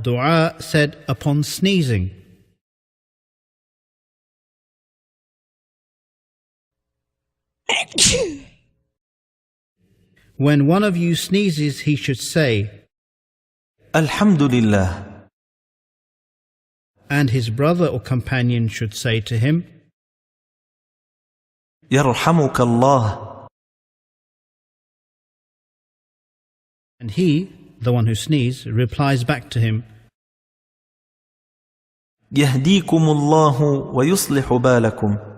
Dua said upon sneezing. When one of you sneezes, he should say, Alhamdulillah. and his brother or companion should say to him, يرحمك الله. and he, the one who sneezed, replies back to him, يهديكم الله ويصلح بالكم.